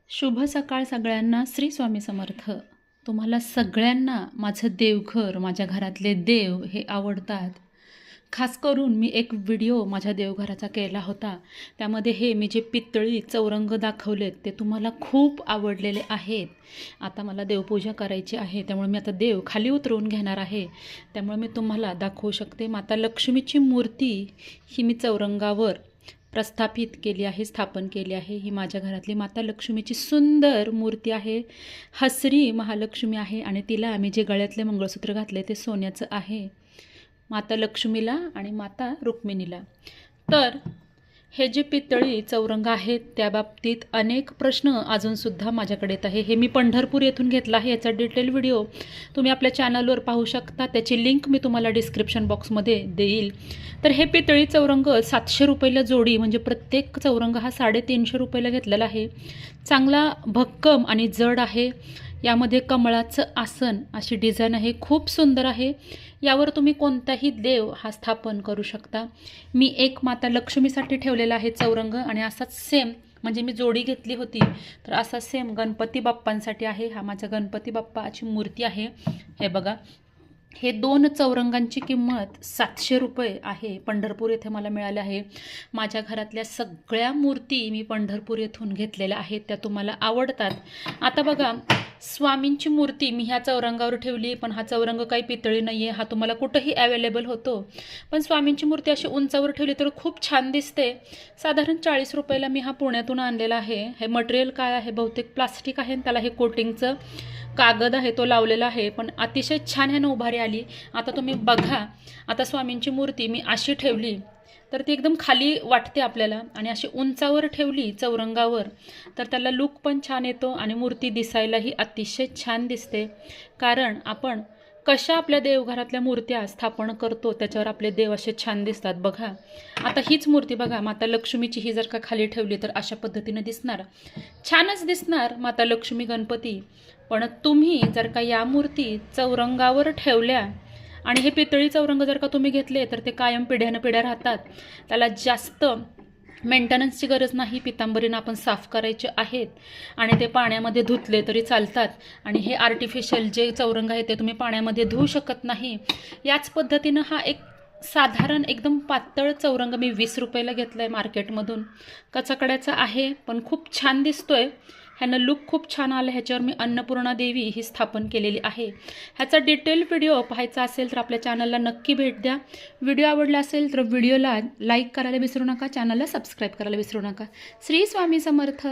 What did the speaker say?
शुभ सकाळ सगळ्यांना. श्री स्वामी समर्थ. तुम्हाला सगळ्यांना माझं देवघर, माझ्या घरातले देव हे आवडतात. खास करून मी एक व्हिडिओ माझ्या देवघराचा केला होता. त्यामध्ये हे मी जे पितळी चौरंग दाखवलेत ते तुम्हाला खूप आवडलेले आहेत. आता मला देवपूजा करायची आहे, त्यामुळे मी आता देव खाली उतरवून घेणार आहे. त्यामुळे मी तुम्हाला दाखवू शकते. माता लक्ष्मीची मूर्ती ही मी चौरंगावर प्रस्थापित केली आहे, स्थापन केली आहे. ही माझ्या घरातली माता लक्ष्मीची सुंदर मूर्ती आहे. हसरी महालक्ष्मी आहे आणि तिला आम्ही जे गळ्यातले मंगळसूत्र घातले ते सोन्याचं आहे, माता लक्ष्मीला आणि माता रुक्मिणीला. तर हे जे पितळी चौरंग आहेत त्या बाबतीत अनेक प्रश्न अजूनसुद्धा माझ्याकडे येत आहे. हे मी पंढरपूर येथून घेतला आहे. याचा डिटेल व्हिडिओ तुम्ही आपल्या चॅनलवर पाहू शकता. त्याची लिंक मी तुम्हाला डिस्क्रिप्शन बॉक्समध्ये देईल. तर हे पितळी चौरंग 700 रुपयाला जोडी, म्हणजे प्रत्येक चौरंग हा 350 रुपयाला घेतलेला आहे. चांगला भक्कम आणि जड आहे. यामध्ये कमळाचं आसन अशी डिझाईन आहे, खूप सुंदर आहे. यावर तुम्ही कोणताही देव हा स्थापन करू शकता. मी एक माता लक्ष्मीसाठी ठेवलेला आहे चौरंग आणि असाच सेम, म्हणजे मी जोडी घेतली होती तर असा सेम गणपती बाप्पांसाठी आहे. हा माझा गणपती बाप्पाची मूर्ती आहे. हे बघा, हे 2 चौरंगांची किंमत 700 रुपये आहे. पंढरपूर येथे मला मिळाले आहे. माझ्या घरातल्या सगळ्या मूर्ती मी पंढरपूर येथून घेतलेल्या आहेत. त्या तुम्हाला आवडतात. आता बघा, स्वामींची मूर्ती मी ह्या चौरंगावर ठेवली, पण हा चौरंग काही पितळी नाही आहे. हा तुम्हाला कुठंही अवेलेबल होतो. पण स्वामींची मूर्ती अशी उंचावर ठेवली तर खूप छान दिसते. साधारण 40 रुपयाला मी हा पुण्यातून आणलेला आहे. हे मटेरियल काय आहे, बहुतेक प्लास्टिक आहे. त्याला हे कोटिंगचं कागद आहे तो लावलेला आहे, पण अतिशय छान ह्यानं उभारी आली. आता तुम्ही बघा, आता स्वामींची मूर्ती मी अशी ठेवली तर ती एकदम खाली वाटते आपल्याला, आणि अशी उंचावर ठेवली चौरंगावर तर त्याला लुक पण छान येतो आणि मूर्ती दिसायलाही अतिशय छान दिसते. कारण आपण कशा आपल्या देवघरातल्या मूर्त्या स्थापन करतो त्याच्यावर आपले देव असे छान दिसतात. बघा, आता हीच मूर्ती बघा, माता लक्ष्मीची ही जर का खाली ठेवली तर अशा पद्धतीने दिसणार, छानच दिसणार माता लक्ष्मी गणपती. पण तुम्ही जर का या मूर्ती चौरंगावर ठेवल्या आणि हे पितळी चौरंग जर का तुम्ही घेतले तर ते कायम पिढ्यानं पिढ्या राहतात. त्याला जास्त मेंटेनन्सची गरज नाही. पितांबरीनं आपण साफ करायचे आहेत आणि ते पाण्यामध्ये धुतले तरी चालतात. आणि हे आर्टिफिशियल जे चौरंग आहे ते तुम्ही पाण्यामध्ये धुवू शकत नाही. याच पद्धतीनं हा एक साधारण एकदम पातळ चौरंग मी 20 रुपयाला घेतला आहे मार्केटमधून. कचाकड्याचा आहे पण खूप छान दिसतोय. ह्यानं लुक खूप छान आलं. ह्याच्यावर मी अन्नपूर्णा देवी ही स्थापन केलेली आहे. ह्याचा डिटेल व्हिडिओ पाहायचा असेल तर आपल्या चॅनलला नक्की भेट द्या. व्हिडिओ आवडला असेल तर व्हिडिओला लाईक करायला विसरू नका, चॅनलला सबस्क्राईब करायला विसरू नका. श्री स्वामी समर्थ.